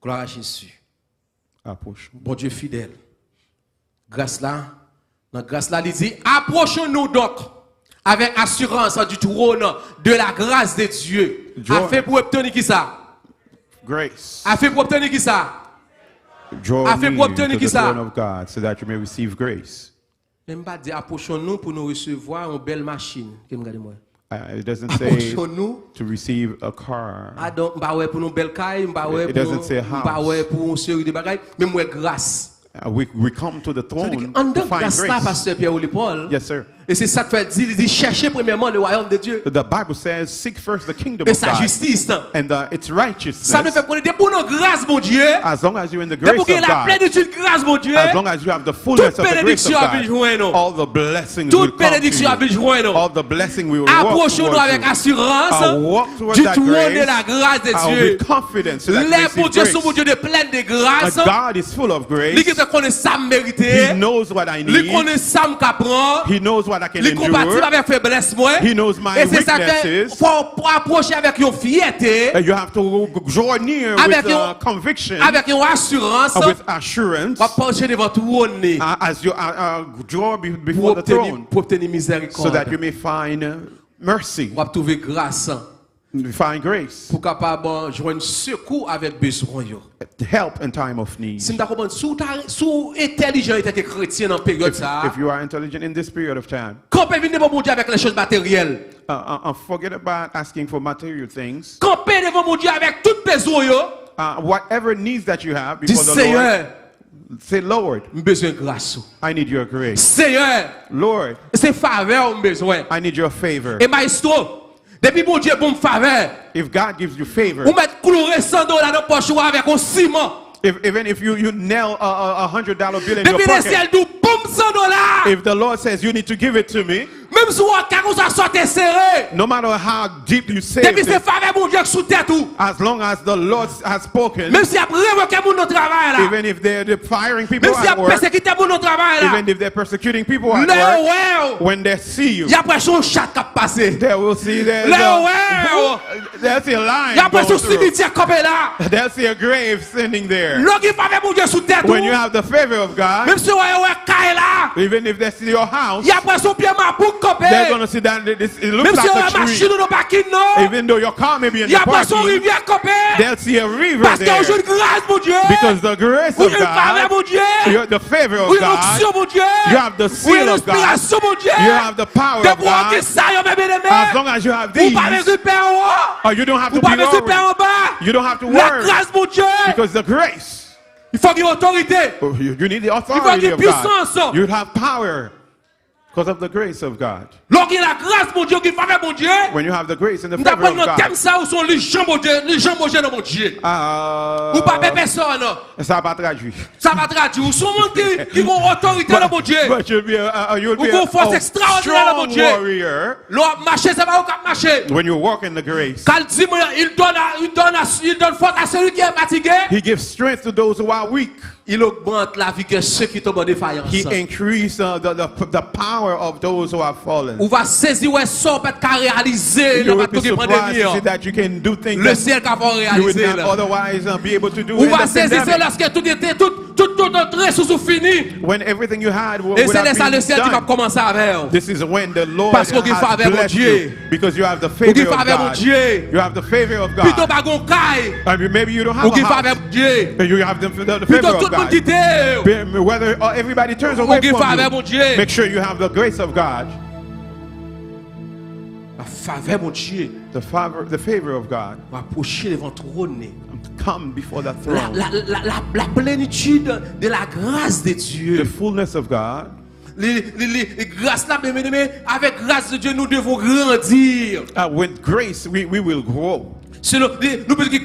Gloire à Jésus. Approchons. Bon Dieu fidèle. Grâce là, dans grâce là, il dit approchons-nous donc avec assurance du trône de la grâce de Dieu. Afin pour obtenir qui ça? Grace. Afin pour obtenir qui ça? Draw near to the throne of God so that you may receive grace. Même pas dire approchons-nous pour nous recevoir une belle machine. It doesn't say to receive a car. It doesn't say house. Mais grâce. We come to the throne to find grace. Pasteur Pierre ou Paul. Yes, sir. Et c'est ça que fait dire, il dit cherchez premièrement le royaume de Dieu. The Bible says, seek first the kingdom et of sa God justice. and its righteousness. Ça me fait connaître pour nos grâces, mon Dieu. As long as you're in the grace of la God, plénitude grâce, mon Dieu. as long as you have the fullness of the grace of God, all the blessings will come to you. All the blessing we will walk towards avec assurance du trône de la grâce de Dieu. Les Dieu de plein de grâce. God is full of grace. He knows what I need. He knows what I can endure. He knows my weaknesses. And you have to draw near with conviction, with assurance, as you draw before the throne, so that you may find mercy. Find grace. Pour capable joindre secours avec besoin yo. Help in time of need. Si m'ta comprendre sous intelligent était chrétien dans période ça. If you are intelligent in this period of time. Quand peut venir devant mon Dieu avec les choses matérielles. Forget about asking for material things. Quand peut devant mon Dieu avec tout besoin yo. Whatever needs that you have before the Lord. Say, Lord, I need your grace. Seigneur, Lord, c'est faveur besoin. I need your favor. Et maestro, depuis mon Dieu bon faveur. If God gives you favor, ou mettre couler $100 dans poche avec un ciment. Even if you nail a $100 bill in your pocket, if the Lord says you need to give it to me, no matter how deep you say it, as long as the Lord has spoken, even if they're firing people at work, even if they're persecuting people at work, when they see you, they will see they'll see a line going through. They'll see a grave standing there. When you have the favor of God, even if they see your house, they're going to see that it looks like a tree. Even though your car may be in the parking, they'll see a river there. Because the grace of God, the favor of God, you have the seal of God, you have the power of God. As long as you have these, you don't have to be worried. You don't have to worry. Because the grace, you need the authority of God. You have power because of the grace of God. When you have the grace and the favor of God, ça va traduire. But you'll be a strong warrior when you walk in the grace. He gives strength to those who are weak. Il augmente la vie que ceux qui tombent en défaillance. He increases the power of those who have fallen. On va saisir où est-ce peut réaliser le bateau qui prend des that you can do things le ciel qu'a réaliser. You would not otherwise be able to do. On va saisir lorsque tout était toute notre ressource fini. When everything you had would have been done. Et c'est le ciel qui va commencer avec. This is when the Lord has blessed you. Because you have the favor of God. You have the favor of God. Plutôt pas gon caille. Maybe you don't have a house. You have the favor of God. Whether everybody turns away from you, make sure you have the grace of God. The favor of God. Come before the throne. La plénitude de la grâce de Dieu. The fullness of God. Grâce là, avec grâce de Dieu, nous devons grandir. With grace, we will grow. Nous avons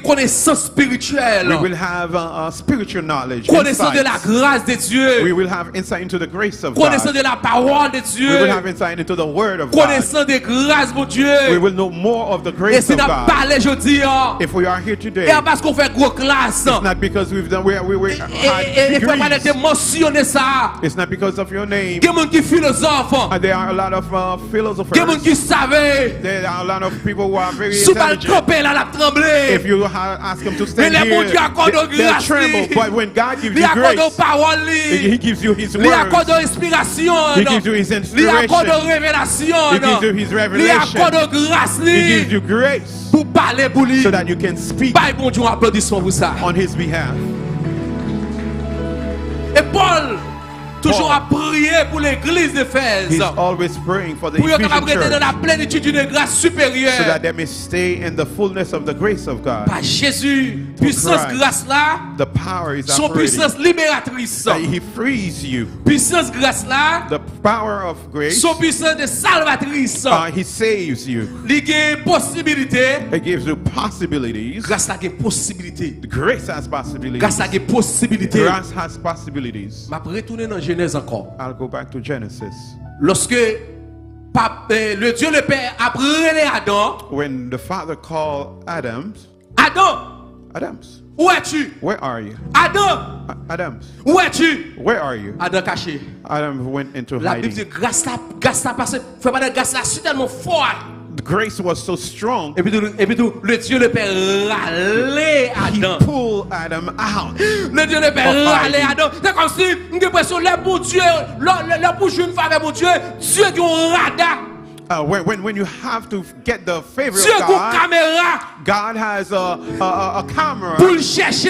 connaissance spirituelle. We will have spiritual knowledge. Connaissance de la grâce de Dieu. We will have insight into the grace of connaissance God. de la parole de Dieu. We will have insight into the word of connaissance God. de grâce, mon Dieu. We will know more of the grace et si of God. Parlé, je dis, if we are here today, et parce qu'on fait gros classe. It's not because we've done we mentionner ça. It's not because of your name. There are a lot of philosophers. There are a lot of people who are very intelligent. If you ask them to stand here, they'll tremble. But when God gives you grace, He gives you His words. He gives you His inspiration. He gives you His revelation. He gives you grace so that you can speak on His behalf. Et Paul, toujours à prier pour l'église d'Éphèse. He's always praying for the Pour Ephesian capable church, dans la plénitude d'une grâce supérieure. so that they may stay in the fullness of the grace of God. Par Jésus, puissance Christ, grâce là, The power is son operating. puissance libératrice. That He frees you. Puissance grâce là, The power of grace, son puissance de salvatrice. He saves you. Il y a possibilité. It gives you possibilities. Grâce à des possibilités. Grace has possibilities. Grâce à des possibilités. Grace has possibilities. Je vais retourner dans Genèse encore. I'll go back to Genesis. Lorsque le Dieu le Père a brûlé Adam. When the Father called Adams, où es-tu? where are you? Adam, Adams, où es-tu? where are you? Adam caché. Adam went into La Bible dit hiding. grâce là parce que fait pas de grâce là c'est tellement fort. The grace was so strong, Et puis le Dieu le Père râlait He Adam. pulled Adam out. Le Dieu le Père râlait Adam. C'est comme si une dépression là pour Dieu, là pour jouer une faveur pour Dieu, Dieu qui ont radar. When you have to get the favor Dieu of qui God, caméra God has a camera, pour le chercher.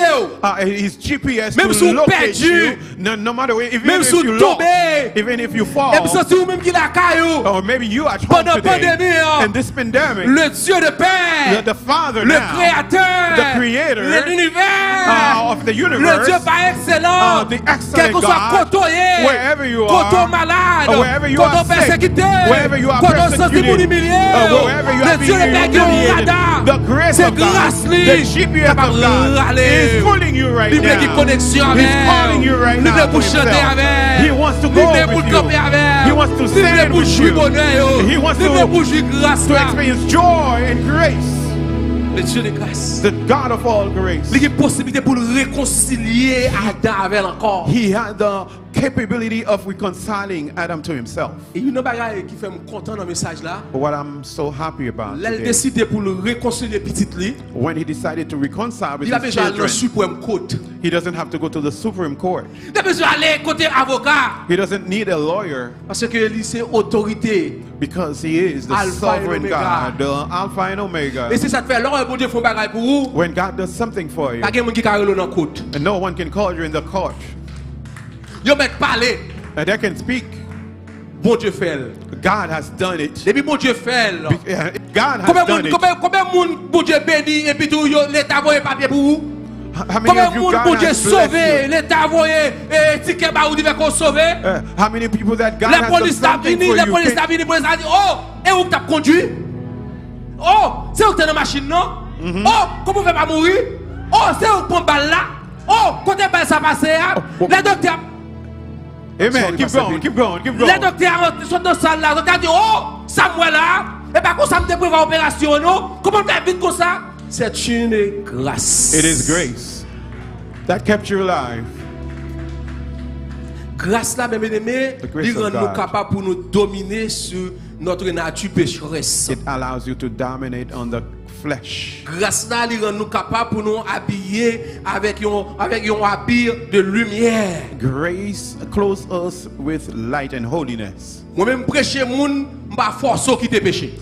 His GPS Même to si vous locate perdu, you. No matter what, even même if si you vous lost, tombez, even if you et puis fall, c'est vous même qui la caillou. or maybe you at home Pendant today, pandémie, in this pandemic, le Dieu de Père, the Father le now, Créateur, the Creator de l'univers, of the le universe, Dieu par excellence, the excellent quel que soit God, côtoyé, wherever you côté are, malade, wherever you côté are sick, persécuté, wherever you are côté sensible ou persecuted, humilié, wherever you le are Dieu de Père qui humiliated, est the grace c'est of God, grâce the lui, GPS of God is pulling you right il veut qu'il now. connexion He's avec, calling you right il now veut for pour chanter himself. avec, He wants to il go veut pour with camper you. avec, He wants to il veut stand pour with jouer you. bonheur, He wants il veut pour jouer grâce to là. experience joy and grace. Le Dieu de grâce. The God of all grace. Il y a une possibilité pour le réconcilier Adam avec encore. He had the capability of reconciling Adam to himself. Et une bagaille qui fait me content dans le message là. What I'm so happy about Il a today, décidé pour le réconcilier petit lui. when he decided to reconcile with Il a his besoin d'aller dans children, la Supreme Court. he doesn't have to go to the Supreme Court. Il a besoin d'aller côté avocat. He doesn't need a lawyer Parce que lui c'est autorité. because he is the Alpha and sovereign Omega. God, the Alpha and Omega. Et c'est ça te fait alors bon Dieu font bagaille pour vous. When God does something for you, Pas quelqu'un qui carré dans la cour. and no one can call you in the court, Yo mec parler. and they can speak. Bon Dieu fait. God has done it. Depuis bon Dieu fait. God has done it. Combien moun bon Dieu béni et puis tout l'état voyé papier pour vous? How many Combien of de you monde God pour Dieu has sauvé, blessed you? l'État envoyé, ticket bah ou divers qu'on sauvé. How many people that God La has done police t'a something venu, for la you? police t'a venu, police a dit, oh, et où t'as conduit? Oh, c'est où t'es dans la machine, non? Oh, comment vous faites pas mourir? Oh, c'est où prend balle là? Oh, quand t'es balle ça passe, les docteurs. Amen. Keep going, keep going, keep going. Les docteurs sont dans la salle là, ils ont dit, oh, Samuel là, et pas comme ça me prévoir opération, non? Comment tu vite comme ça? C'est une grâce. It is grace that kept you alive. Grâce là, mes aimés, il rend nous capables pour nous dominer sur notre nature pécheresse. It allows you to dominate on the flesh. Grâce là, il rend nous capables pour nous habiller avec un habit de lumière. Grace clothes us with light and holiness. Moi-même prêcher moun, m'pa forcer quitter péché.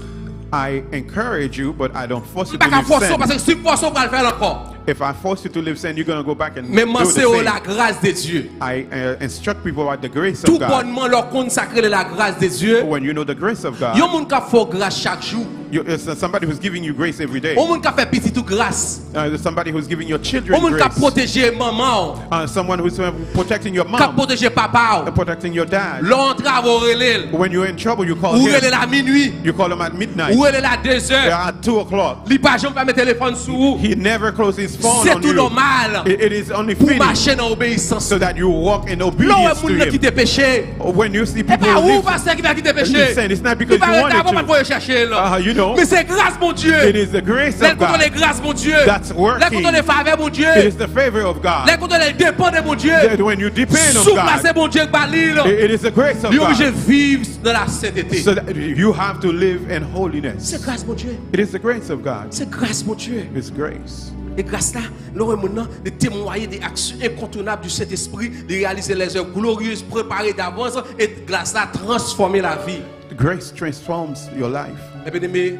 I encourage you, but I don't force you M'pa to live forcer sin. parce que si force on va le faire encore. If I force you to live sin, you're going to go back and Mais do the c'est same. la grâce de Dieu. I instruct people about the grace Tout of God. bonnement leur consacrer la grâce de Dieu. When you know the grace of God, Yon moun ka fò grâce chaque jour. it's somebody who's giving you grace every day. Yon moun ka fait petit tout grâce. There's somebody who's giving your Yon children moun ka grace. protéger maman. Someone who's protecting your Ka mom, protéger papa. protecting your dad. L'entrée avant relève. When you're in trouble, you call Ou him. relève à minuit. You call him at midnight. Ou relève à 2 heures. At 2 o'clock. Li pa jom pa mettre téléphone sous vous. He never closes his phone C'est on tout you. normal. It is only Pour fitting marcher dans l'obéissance. so that you walk in L'on obedience est to moun qui him. te péché. When you see Et people pas où live, pasteur qui va quitter péché. listen, it's not because Il va you rester wanted avant to. pour chercher là. You know, Mais c'est grâce mon Dieu. it is the grace Les of contre les God grâces mon Dieu. that's working. Les contre les faveurs mon Dieu. It is the favor of Les God. contre les dépens de mon Dieu. That when you depend on Sous placer God, mon Dieu balil. it is the grace of Il est obligé de God. vivre dans la sainteté. So that you have to live in holiness. C'est grâce mon Dieu. It is the grace of God. C'est grâce mon Dieu. It's grace. Et grâce là, l'on est maintenant de témoigner des actions incontournables du Saint-Esprit, de réaliser les œuvres glorieuses préparées d'avance et grâce là transformer la vie. Grace transforms your life. Et bien aimé,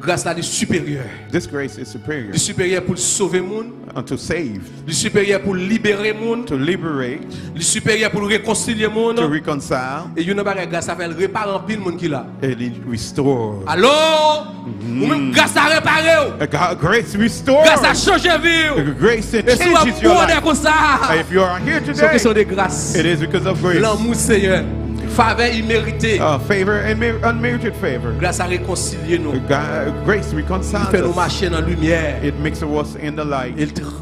Grâce là est supérieure. This grace is superior. Du supérieur pour sauver monde. To save. Du supérieur pour libérer monde. To liberate. Du supérieur pour réconcilier monde. To reconcile. Et une bagage grâce à faire réparer en pile monde qui là. And it restore. Alors, ou même grâce à réparer. Grace restore. Grâce à changer vie. Grace changes your life. If you are here today, c'est question de grâce. It is because of grace. L'amour Seigneur. Faveur imméritée. Favor and unmerited favor. Grâce à réconcilier nous. Grace reconciles us. Il fait nous marcher dans la lumière. It makes us in the light.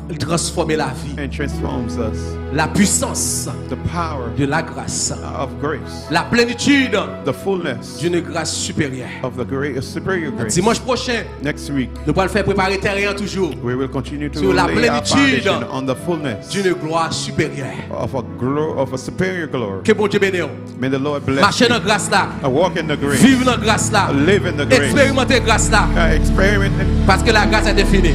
Il transforme la vie. And transforms us. La puissance. The power. De la grâce. Of grace. La plénitude. The fullness. D'une grâce supérieure. Of the grace, superior grace. Dimanche prochain. Next week. Nous allons faire préparer terrain toujours. We will continue to sur la lay our plénitude foundation on the fullness. D'une gloire supérieure. Of a superior glory. Que bon Dieu bénisse. May the Lord bless marcher dans grâce là. Walk in the grace. Vivre dans grâce là. Live in the grace. Expérimenter grâce là. Experiment. Parce que la grâce est finie.